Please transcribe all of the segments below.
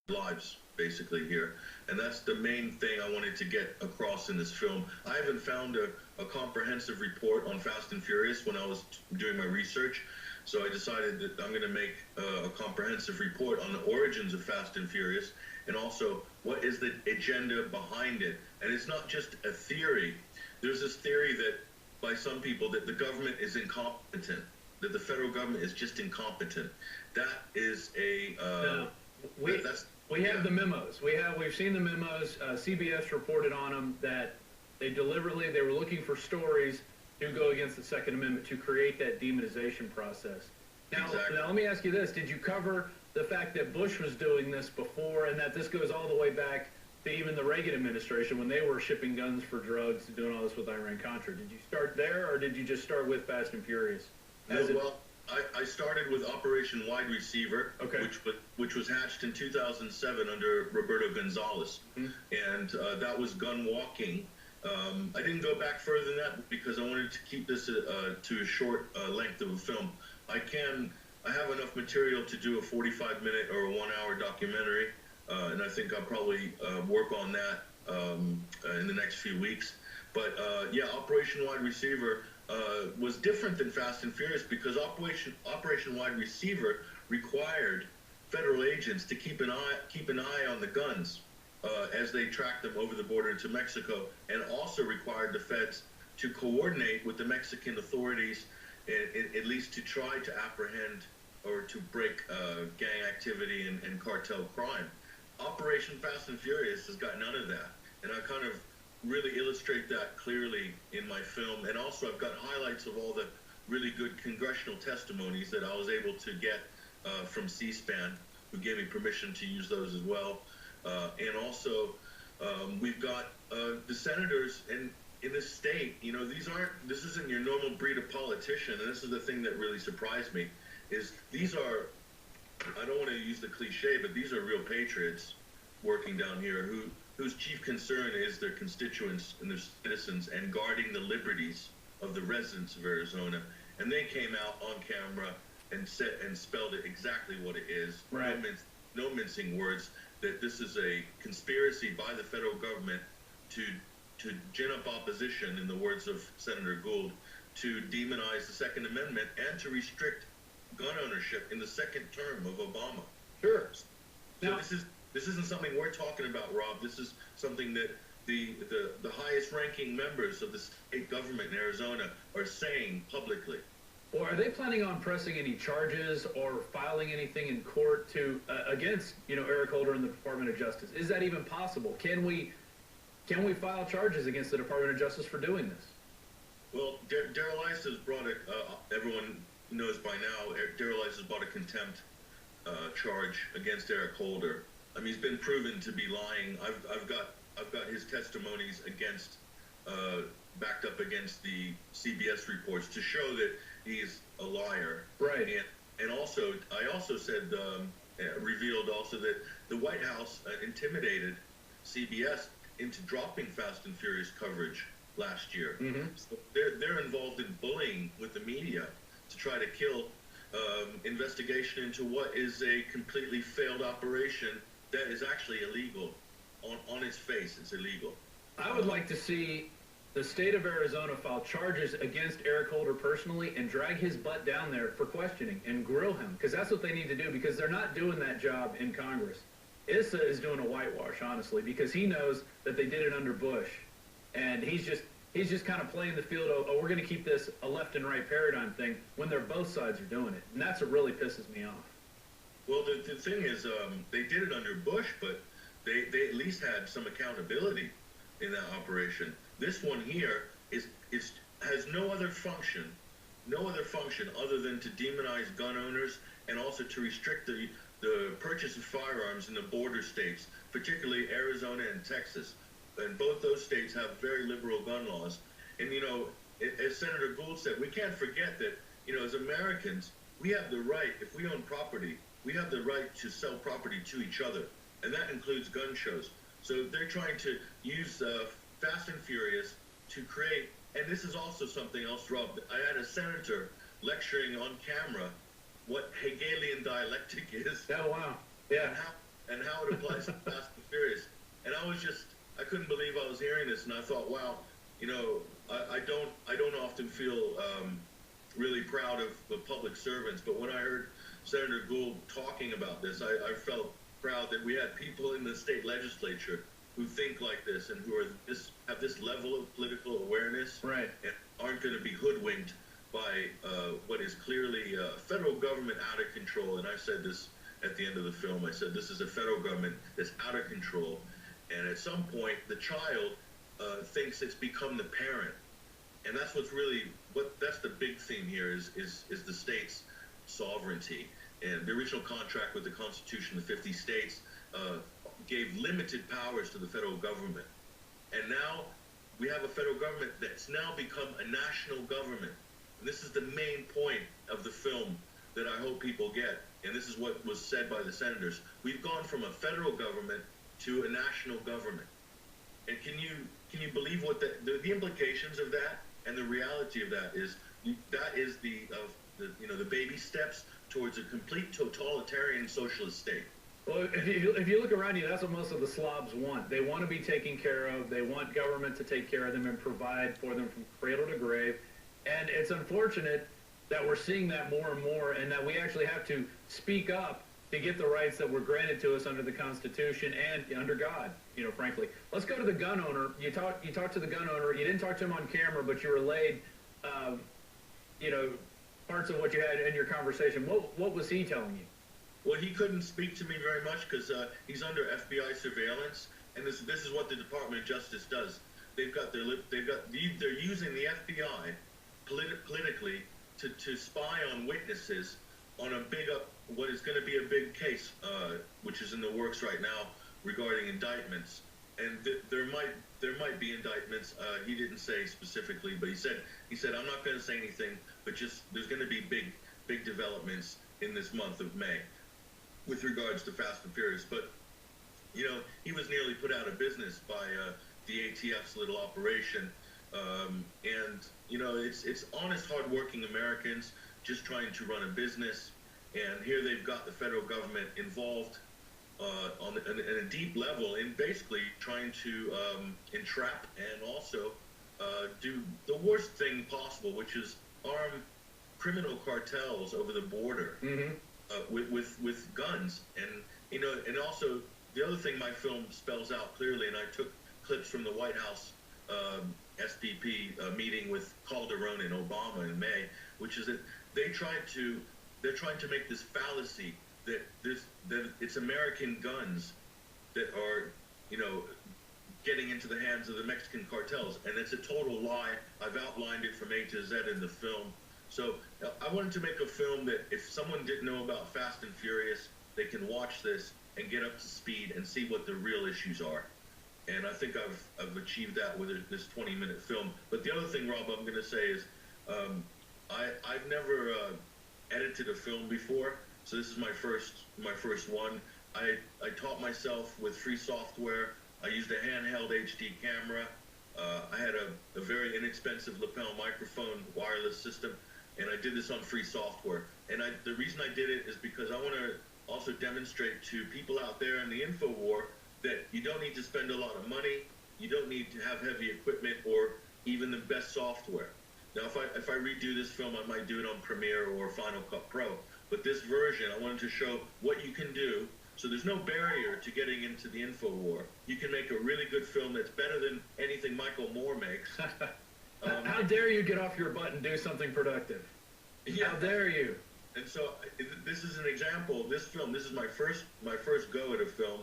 lives basically here, and that's the main thing I wanted to get across in this film. I haven't found a comprehensive report on Fast and Furious when I was doing my research, so I decided that I'm going to make a comprehensive report on the origins of Fast and Furious, and also what is the agenda behind it. And it's not just a theory. There's this theory that by some people that the government is incompetent, that the federal government is just incompetent. That is a we have the memos. We've seen the memos. CBS reported on them that they were looking for stories to go against the Second Amendment to create that demonization process. Now, now let me ask you this: did you cover the fact that Bush was doing this before, and that this goes all the way back to even the Reagan administration when they were shipping guns for drugs and doing all this with Iran-Contra? Did you start there, or did you just start with Fast and Furious? I started with Operation Wide Receiver, which was hatched in 2007 under Roberto Gonzalez, and that was gun walking. I didn't go back further than that because I wanted to keep this to a short length of a film. I have enough material to do a 45-minute or a 1-hour documentary, and I think I'll probably work on that in the next few weeks. But yeah, Operation Wide Receiver was different than Fast and Furious because Operation Wide Receiver required federal agents to keep an eye on the guns as they tracked them over the border into Mexico, and also required the feds to coordinate with the Mexican authorities, at least to try to apprehend or to break gang activity and cartel crime. Operation Fast and Furious has got none of that, and I kind of really illustrate that clearly in my film. And also I've got highlights of all the really good congressional testimonies that I was able to get from C-SPAN, who gave me permission to use those as well. And also we've got the senators in this state. You know, this isn't your normal breed of politician, and this is the thing that really surprised me, is these are, I don't want to use the cliche, but these are real patriots working down here whose chief concern is their constituents and their citizens and guarding the liberties of the residents of Arizona. And they came out on camera and spelled it exactly what it is. Right. No mincing words, that this is a conspiracy by the federal government to gin up opposition, in the words of Senator Gould, to demonize the Second Amendment and to restrict gun ownership in the second term of Obama. Sure. So now, this isn't something we're talking about, Rob. This is something that the highest ranking members of the state government in Arizona are saying publicly. Well, are they planning on pressing any charges or filing anything in court to against, you know, Eric Holder and the Department of Justice? Is that even possible? Can we file charges against the Department of Justice for doing this? Well, Darrell Ice has brought everyone knows by now, Darrell Ice has brought a contempt charge against Eric Holder. I mean, he's been proven to be lying. I've got his testimonies backed up against the CBS reports to show that he's a liar. Right. And also, I also said, revealed also that the White House intimidated CBS into dropping Fast and Furious coverage last year. So they're involved in bullying with the media to try to kill investigation into what is a completely failed operation that is actually illegal. On its face, it's illegal. I would like to see the state of Arizona file charges against Eric Holder personally and drag his butt down there for questioning and grill him, because that's what they need to do, because they're not doing that job in Congress. Issa is doing a whitewash, honestly, because he knows that they did it under Bush, and he's just kind of playing the field of, oh, we're going to keep this a left and right paradigm thing, when they're both sides are doing it, and that's what really pisses me off. Well, the thing is, they did it under Bush, but they at least had some accountability in that operation. This one here has no other function other than to demonize gun owners and also to restrict the purchase of firearms in the border states, particularly Arizona and Texas. And both those states have very liberal gun laws. And, you know, as Senator Gould said, we can't forget that, you know, as Americans, we have the right, if we own property, we have the right to sell property to each other. And that includes gun shows. So they're trying to use Fast and Furious to create, and this is also something else, Rob. I had a senator lecturing on camera what Hegelian dialectic is. Oh, wow. Yeah. And how it applies applies to Fast and Furious. And I couldn't believe I was hearing this, and I thought, wow, you know, I don't often feel really proud of the public servants, but when I heard Senator Gould talking about this, I felt proud that we had people in the state legislature who think like this and who have this level of political awareness, right, and aren't going to be hoodwinked by what is clearly federal government out of control. And I said this at the end of the film. I said this is a federal government that's out of control, and at some point the child thinks it's become the parent, and that's that's the big theme here is the state's sovereignty. And the original contract with the Constitution, the 50 states, gave limited powers to the federal government. And now we have a federal government that's now become a national government. And this is the main point of the film that I hope people get. And this is what was said by the senators. We've gone from a federal government to a national government. And can you believe what the implications of that and the reality of that is? That is the baby steps towards a complete totalitarian socialist state. Well, if you look around you, that's what most of the slobs want. They want to be taken care of. They want government to take care of them and provide for them from cradle to grave. And it's unfortunate that we're seeing that more and more, and that we actually have to speak up to get the rights that were granted to us under the Constitution and under God, frankly. Let's go to the gun owner. You talked to the gun owner. You didn't talk to him on camera, but you relayed, parts of what you had in your conversation. What was he telling you? Well, he couldn't speak to me very much because he's under FBI surveillance, and this is what the Department of Justice does. They're using the FBI politically to spy on witnesses on what is going to be a big case, which is in the works right now regarding indictments. And there might be indictments. He didn't say specifically, but he said I'm not going to say anything, but just there's going to be big developments in this month of May with regards to Fast and Furious. But he was nearly put out of business by the ATF's little operation, and it's honest, hardworking Americans just trying to run a business, and here they've got the federal government involved on a deep level in basically trying to entrap and also do the worst thing possible, which is arm criminal cartels over the border with guns. And and also the other thing my film spells out clearly, and I took clips from the White House SPP meeting with Calderon and Obama in May, which is that they're trying to make this fallacy that it's American guns that are getting into the hands of the Mexican cartels, and it's a total lie. I've outlined it from A to Z in the film. So I wanted to make a film that if someone didn't know about Fast and Furious, they can watch this and get up to speed and see what the real issues are. And I think I've achieved that with this 20-minute film. But the other thing, Rob, I'm going to say is I've never edited a film before, so this is my first one. I taught myself with free software. I used a handheld HD camera. I had a very inexpensive lapel microphone wireless system, and I did this on free software. And the reason I did it is because I want to also demonstrate to people out there in the info war that you don't need to spend a lot of money, you don't need to have heavy equipment or even the best software. Now, if I redo this film, I might do it on Premiere or Final Cut Pro. But this version, I wanted to show what you can do. So there's no barrier to getting into the info war. You can make a really good film that's better than anything Michael Moore makes. How dare you get off your butt and do something productive? Yeah. How dare you? And so this is an example of this film. This is my first go at a film,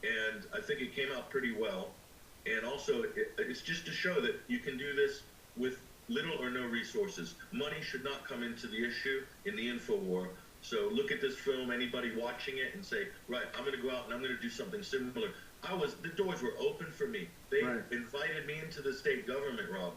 and I think it came out pretty well. And also, it's just to show that you can do this with little or no resources. Money should not come into the issue in the info war. So look at this film, anybody watching it, and say, right, I'm going to go out and I'm going to do something similar. The doors were open for me. They invited me into the state government, Rob.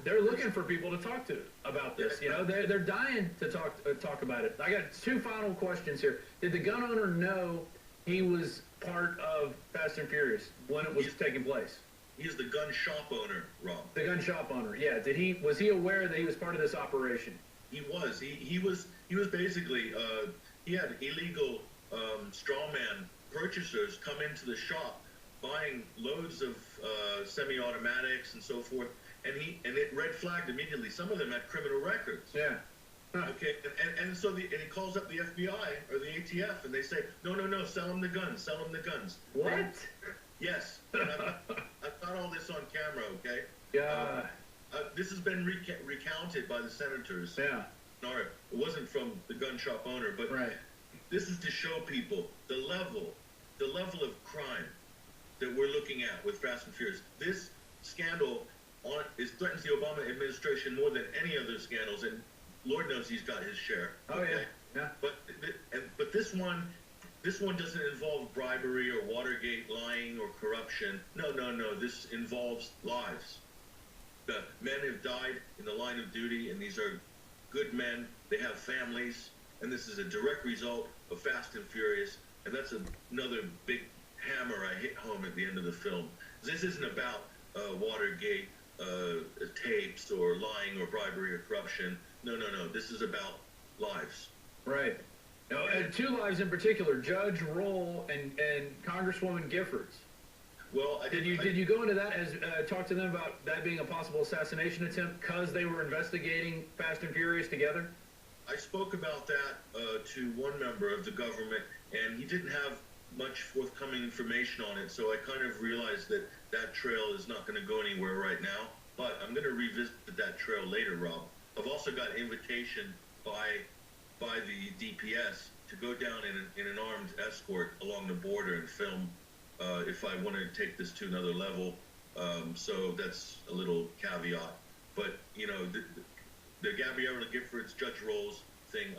They're looking for people to talk to about this. They're dying to talk about it. I got two final questions here. Did the gun owner know he was part of Fast and Furious when it was taking place? He's the gun shop owner, Rob. The gun shop owner, yeah. Was he aware that he was part of this operation? He was. He was basically he had illegal straw man purchasers come into the shop buying loads of semi-automatics and so forth, and it red flagged immediately. Some of them had criminal records. Yeah. Huh. Okay, and so he calls up the FBI or the ATF, and they say, no, sell him the guns, sell him the guns. What? Yes. I've got all this on camera, okay? Yeah. This has been recounted by the senators. Yeah. No, it wasn't from the gun shop owner, but right. This is to show people the level of crime that we're looking at with Fast and Furious. This scandal threatens the Obama administration more than any other scandals, and Lord knows he's got his share. Oh, okay? Yeah. But this one doesn't involve bribery or Watergate lying or corruption. No. This involves lives. The men have died in the line of duty, and these are good men. They have families, and this is a direct result of Fast and Furious. And that's another big hammer I hit home at the end of the film. This isn't about Watergate tapes or lying or bribery or corruption. No. This is about lives. Right. Now, and two lives in particular: Judge Roll and Congresswoman Giffords. Well, did you go into that as talk to them about that being a possible assassination attempt because they were investigating Fast and Furious together? I spoke about that to one member of the government, and he didn't have much forthcoming information on it. So I kind of realized that trail is not going to go anywhere right now. But I'm going to revisit that trail later, Rob. I've also got an invitation by the DPS to go down in an armed escort along the border and film if I want to take this to another level. So that's a little caveat. But, the Gabriella Giffords Judge Rolls thing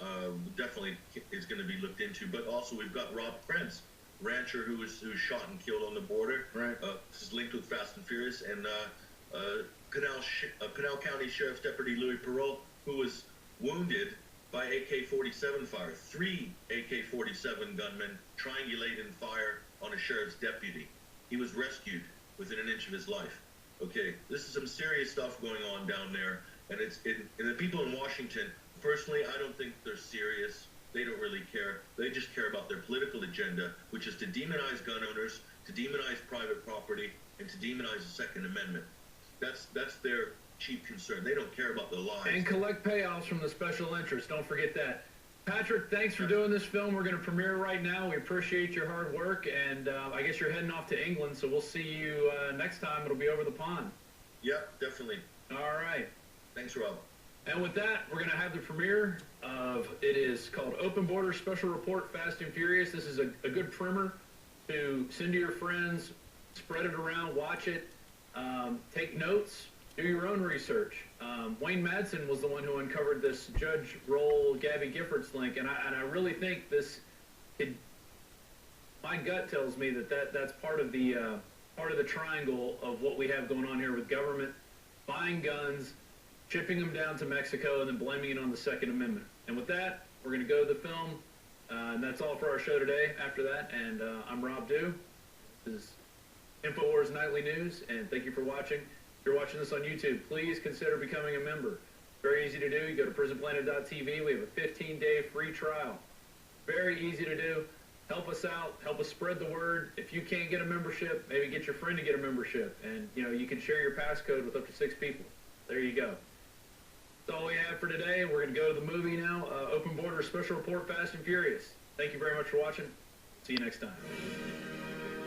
definitely is going to be looked into. But also we've got Rob Prince, rancher who was shot and killed on the border. Right. This is linked with Fast and Furious. And Pinal County Sheriff's Deputy Louis Perrault, who was wounded by AK-47 fire. 3 AK-47 gunmen triangulated fire on a sheriff's deputy. He was rescued within an inch of his life. Okay, this is some serious stuff going on down there, and and the people in Washington, personally, I don't think they're serious. They don't really care. They just care about their political agenda, which is to demonize gun owners, to demonize private property, and to demonize the Second Amendment. That's their chief concern. They don't care about the lives. And collect payoffs from the special interests. Don't forget that. Patrick, thanks for doing this film. We're going to premiere right now. We appreciate your hard work, and I guess you're heading off to England, so we'll see you next time. It'll be over the pond. Yep, definitely. All right. Thanks, Rob. And with that, we're going to have the premiere of, it is called Open Border Special Report Fast and Furious. This is a good primer to send to your friends, spread it around, watch it, take notes, do your own research. Wayne Madsen was the one who uncovered this Judge Roll Gabby Giffords link, and I really think my gut tells me that's part of the triangle of what we have going on here with government buying guns, shipping them down to Mexico, and then blaming it on the Second Amendment. And with that, we're going to go to the film, and that's all for our show today. After that, and I'm Rob Dew. This is Infowars Nightly News, and thank you for watching. If you're watching this on YouTube, please consider becoming a member. Very easy to do. You go to prisonplanet.tv. We have a 15-day free trial. Very easy to do. Help us out. Help us spread the word. If you can't get a membership, maybe get your friend to get a membership. And, you can share your passcode with up to 6 people. There you go. That's all we have for today. We're going to go to the movie now. Open Border Special Report Fast and Furious. Thank you very much for watching. See you next time.